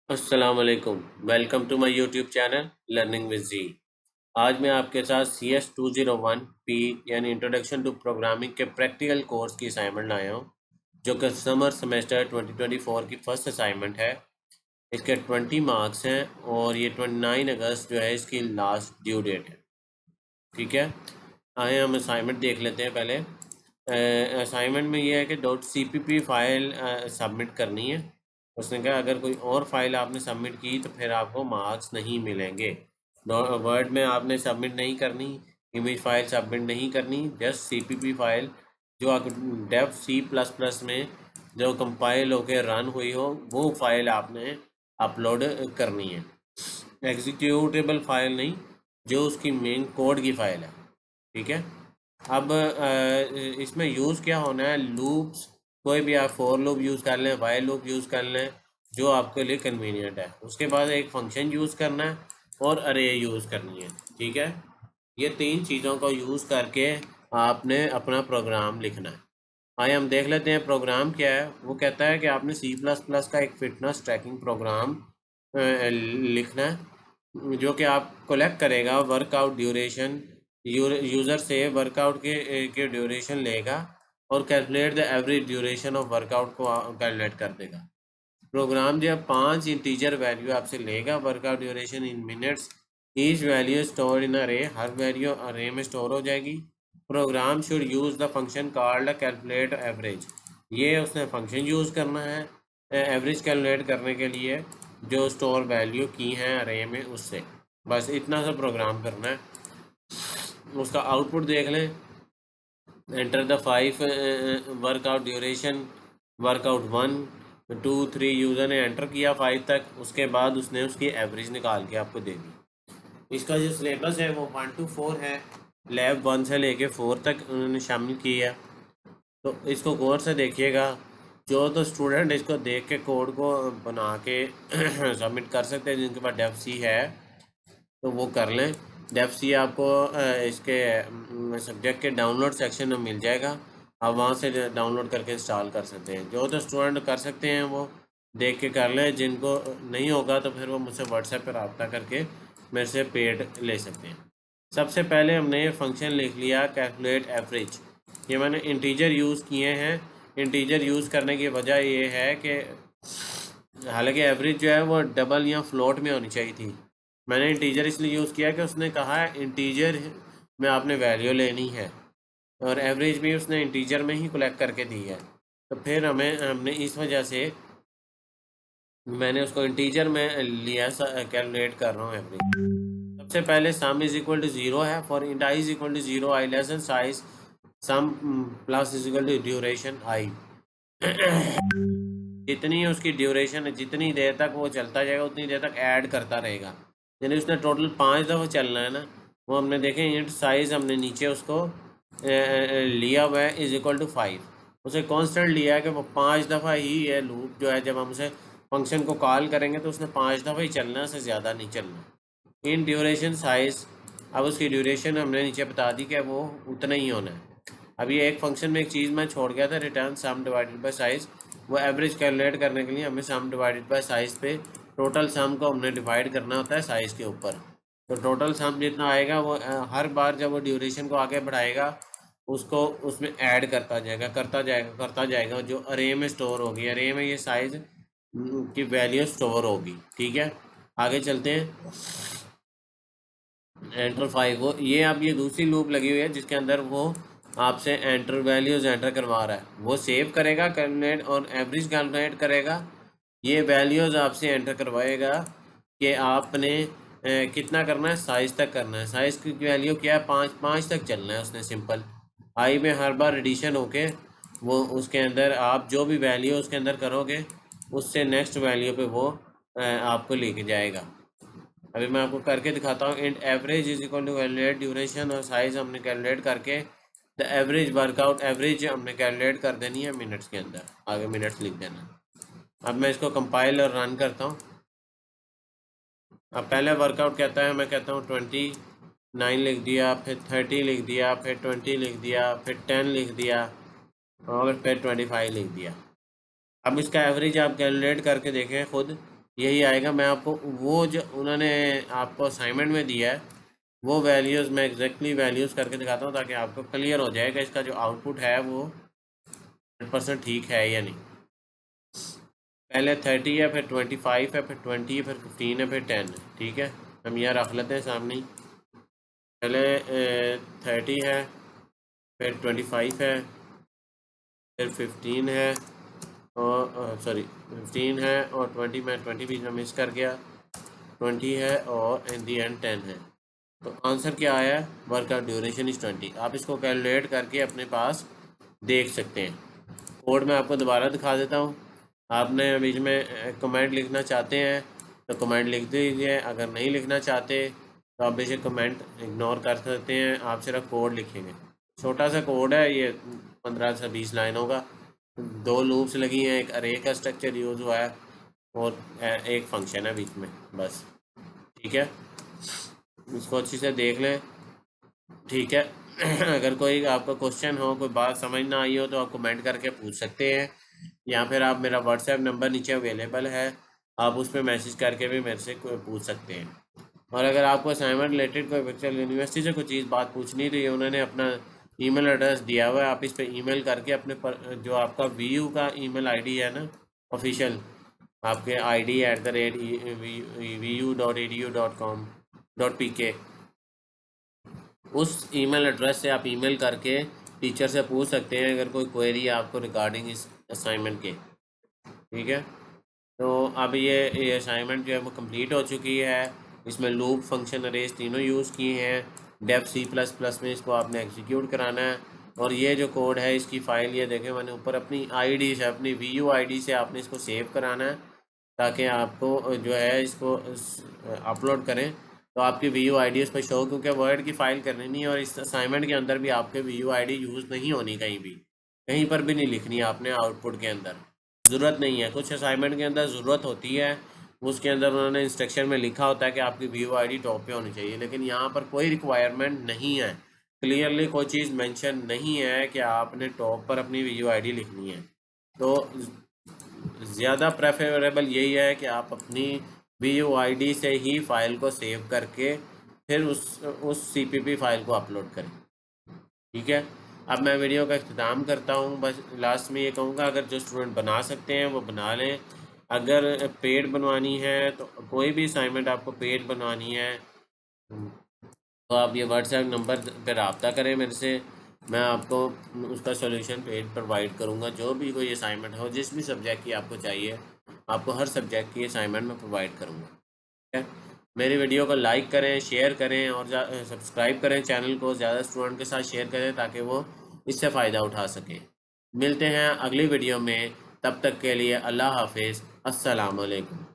अस्सलाम वालेकुम। Welcome to my YouTube channel learning with जी। आज मैं आपके साथ CS201P यानी इंट्रोडक्शन टू प्रोग्रामिंग के प्रैक्टिकल कोर्स की असाइनमेंट लाया हूँ, जो कि समर सेमेस्टर 2024 की फर्स्ट असाइनमेंट है। इसके 20 मार्क्स हैं और ये 29 अगस्त जो है इसकी लास्ट ड्यू डेट है। ठीक है, आए हम असाइनमेंट देख लेते हैं पहले। असाइनमेंट में ये है कि .cpp फाइल सबमिट करनी है। उसने कहा अगर कोई और फाइल आपने सबमिट की तो फिर आपको मार्क्स नहीं मिलेंगे। वर्ड में आपने सबमिट नहीं करनी, इमेज फाइल सबमिट नहीं करनी, जस्ट सीपीपी फाइल जो आप डेव C++ में जो कंपाइल होकर रन हुई हो वो फाइल आपने अपलोड करनी है। एग्जीक्यूटेबल फाइल नहीं, जो उसकी मेन कोड की फाइल है। ठीक है, अब इसमें यूज़ क्या होना है, लूप्स। कोई भी आप फॉर लूप यूज़ कर लें, वाइल लूप यूज़ कर लें, जो आपके लिए कन्वीनियंट है। उसके बाद एक फंक्शन यूज़ करना है और अरे यूज़ करनी है। ठीक है, ये तीन चीज़ों को यूज़ करके आपने अपना प्रोग्राम लिखना है। आइए हम देख लेते हैं प्रोग्राम क्या है। वो कहता है कि आपने C++ का एक फिटनेस ट्रैकिंग प्रोग्राम लिखना है, जो कि आप कलेक्ट करेगा वर्कआउट ड्यूरेशन। यूज़र से वर्कआउट के ड्यूरेशन लेगा और calculate the average duration of workout को कैलकुलेट कर देगा। प्रोग्राम जो है 5 इंटीजर वैल्यू आपसे लेगा, workout duration in minutes. Each value store in अरे, हर वैल्यू अरे में स्टोर हो जाएगी। Programme should use the function called calculate average. ये उसने फंक्शन यूज़ करना है एवरेज कैलकुलेट करने के लिए, जो स्टोर वैल्यू की हैं अरे में उससे। बस इतना सा प्रोग्राम करना है। उसका आउटपुट देख लें। Enter the 5 workout duration, workout 1 2 3 user ने एंटर किया 5 तक। उसके बाद उसने उसकी एवरेज निकाल के आपको दे दी। इसका जो सिलेबस है वो 1 to 4 है, लैब 1 से लेके 4 तक उन्होंने शामिल किया। तो इसको गौर से देखिएगा। जो तो स्टूडेंट इसको देख के कोड को बना के सबमिट कर सकते हैं, जिनके पास डेव सी है तो वो कर लें। डेफ सी आपको इसके सब्जेक्ट के डाउनलोड सेक्शन में मिल जाएगा। आप वहाँ से डाउनलोड करके इंस्टॉल कर सकते हैं। जो तो स्टूडेंट कर सकते हैं वो देख के कर लें, जिनको नहीं होगा तो फिर वो मुझसे व्हाट्सएप पर रब्ता करके मेरे से पेड ले सकते हैं। सबसे पहले हमने ये फंक्शन लिख लिया कैलकुलेट एवरेज। ये मैंने इंटीजर यूज़ किए हैं। इंटीजर यूज़ करने की वजह ये है कि हालांकि एवरेज जो है वो डबल या फ्लोट में होनी चाहिए थी। मैंने इंटीजर इसलिए यूज़ किया कि उसने कहा है इंटीजर में आपने वैल्यू लेनी है, और एवरेज भी उसने इंटीजर में ही कलेक्ट करके दी है। तो फिर हमने इस वजह से मैंने उसको इंटीजर में लिया, कैलकुलेट कर रहा हूँ एवरेज। सबसे पहले सम इज इक्वल टू 0 है। For int I is equal to 0, I less than size sum plus is equal to duration I. जितनी उसकी ड्यूरेशन है, जितनी देर तक वो चलता जाएगा उतनी देर तक ऐड करता रहेगा। यानी उसने टोटल 5 दफ़ा चलना है ना। वो हमने देखें इंट साइज हमने नीचे उसको लिया हुआ है इज इक्वल टू 5। उसे कांस्टेंट लिया है कि वो 5 दफ़ा ही है लूप जो है। जब हम उसे फंक्शन को कॉल करेंगे तो उसने 5 दफ़ा ही चलना है, उससे ज़्यादा नहीं चलना। इन ड्यूरेशन साइज, अब उसकी ड्यूरेशन हमने नीचे बता दी कि वो उतना ही होना है। अब ये एक फंक्शन में एक चीज़ मैं छोड़ गया था, return some divided by size. वो एवरेज कैलकुलेट करने के लिए हमें सम डिवाइडेड बाय साइज़ पे टोटल सम को हमने डिवाइड करना होता है साइज़ के ऊपर। तो टोटल सम जितना आएगा वो हर बार जब वो ड्यूरेशन को आगे बढ़ाएगा उसको उसमें ऐड करता जाएगा करता जाएगा करता जाएगा, जो अरे में स्टोर होगी। अरे में ये साइज़ की वैल्यू स्टोर होगी। ठीक है, आगे चलते हैं। एंटर 5 वो ये अब ये दूसरी लूप लगी हुई है जिसके अंदर वो आपसे एंटर वैल्यूज एंटर करवा रहा है। वो सेव करेगा कैलकुलेट और एवरेज कैलकुलेट करेगा। ये वैल्यूज आपसे एंटर करवाएगा कि आपने कितना करना है, साइज तक करना है। साइज की वैल्यू क्या है, 5 तक चलना है उसने। सिंपल आई में हर बार एडिशन होके वो उसके अंदर आप जो भी वैल्यू उसके अंदर करोगे उससे नेक्स्ट वैल्यू पे वो आपको लेके जाएगा। अभी मैं आपको करके दिखाता हूँ। इंट average is equal to calculate duration, और साइज हमने कैलकुलेट करके द एवरेज वर्कआउट एवरेज हमने कैलकुलेट कर देनी है मिनट्स के अंदर। आगे मिनट्स लिख देना। अब मैं इसको कंपाइल और रन करता हूँ। अब पहले वर्कआउट कहता है, मैं कहता हूँ 29 लिख दिया, फिर 30 लिख दिया, फिर 20 लिख दिया, फिर 10 लिख दिया और फिर 25 लिख दिया। अब इसका एवरेज आप कैलकुलेट करके देखें खुद यही आएगा। मैं आपको वो जो उन्होंने आपको असाइनमेंट में दिया है वो वैल्यूज़ मैं एग्जैक्टली वैल्यूज़ करके दिखाता हूँ ताकि आपको क्लियर हो जाएगा इसका जो आउटपुट है वो 100% ठीक है या नहीं। पहले 30 है, फिर 25 है, फिर 20 है, फिर 15 है, फिर 10 है। ठीक है, हम यहाँ रख लेते हैं सामने ही। पहले 30 है, फिर 25 है, फिर 15 है, और सॉरी 15 है, और 20 में 20 बीच में मिस कर गया, 20 है, और इन दी एंड 10 है। तो आंसर क्या आया? Work out duration is 20। आप इसको कैलकुलेट करके अपने पास देख सकते हैं। कोड मैं आपको दोबारा दिखा देता हूँ। आपने बीच में कमेंट लिखना चाहते हैं तो कमेंट लिख दीजिए, अगर नहीं लिखना चाहते तो आप बेशक कमेंट इग्नोर कर सकते हैं। आप सिर्फ कोड लिखेंगे। छोटा सा कोड है ये, 15 से 20 लाइनों का। 2 लूप्स लगी हैं, एक अरे का स्ट्रक्चर यूज़ हुआ है, और एक फंक्शन है बीच में, बस। ठीक है, इसको अच्छी से देख लें। ठीक है। अगर कोई आपका क्वेश्चन हो, कोई बात समझ ना आई हो तो आप कमेंट करके पूछ सकते हैं, या फिर आप मेरा व्हाट्सएप नंबर नीचे अवेलेबल है, आप उस पर मैसेज करके भी मेरे से पूछ सकते हैं। और अगर आपको असाइनमेंट रिलेटेड कोई वर्चुअल यूनिवर्सिटी से कोई चीज़ बात पूछनी रही है, उन्होंने अपना ईमेल एड्रेस दिया हुआ है, आप इस पर ईमेल करके अपने जो आपका वीयू का ईमेल आईडी है ना, ऑफिशियल आपके id@vu.edu.com.pk, उस ईमेल एड्रेस से आप ईमेल करके टीचर से पूछ सकते हैं अगर कोई क्वेरी है आपको रिगार्डिंग इस असाइनमेंट के। ठीक है, तो अब ये असाइनमेंट जो है वो कंप्लीट हो चुकी है। इसमें लूप, फंक्शन, अरेज तीनों यूज़ किए हैं। डेफ C++ में इसको आपने एग्जीक्यूट कराना है। और ये जो कोड है इसकी फ़ाइल ये देखें, मैंने ऊपर अपनी आईडी से, अपनी VU ID से आपने इसको सेव कराना है, ताकि आपको जो है इसको अपलोड करें तो आपकी VU ID उस पर शो, क्योंकि वर्ड की फ़ाइल करनी नहीं है, और इस असाइनमेंट के अंदर भी आपके VU ID यूज़ नहीं होनी, कहीं पर भी नहीं लिखनी आपने आउटपुट के अंदर। ज़रूरत नहीं है, कुछ असाइनमेंट के अंदर ज़रूरत होती है, उसके अंदर उन्होंने इंस्ट्रक्शन में लिखा होता है कि आपकी VU ID टॉप पे होनी चाहिए, लेकिन यहाँ पर कोई रिक्वायरमेंट नहीं है। क्लियरली कोई चीज़ मेंशन नहीं है कि आपने टॉप पर अपनी VU ID लिखनी है। तो ज़्यादा प्रेफरेबल यही है कि आप अपनी VU ID से ही फ़ाइल को सेव करके फिर उस CPP फाइल को अपलोड करें। ठीक है, अब मैं वीडियो का अख्ताम करता हूँ। बस लास्ट में ये कहूँगा, अगर जो स्टूडेंट बना सकते हैं वो बना लें। अगर पेड बनवानी है तो कोई भी असाइनमेंट आपको पेड बनवानी है तो आप ये व्हाट्सएप नंबर पर रब्ता करें मेरे से। मैं आपको उसका सॉल्यूशन पेड प्रोवाइड करूँगा। जो भी कोई असाइनमेंट हो, जिस भी सब्जेक्ट की आपको चाहिए, आपको हर सब्जेक्ट की असाइनमेंट मैं प्रोवाइड करूँगा। ठीक है, मेरी वीडियो को लाइक करें, शेयर करें, और सब्सक्राइब करें चैनल को, ज़्यादा स्टूडेंट के साथ शेयर करें ताकि वो इससे फ़ायदा उठा सकें। मिलते हैं अगली वीडियो में, तब तक के लिए अल्लाह हाफिज़, अस्सलाम वालेकुम।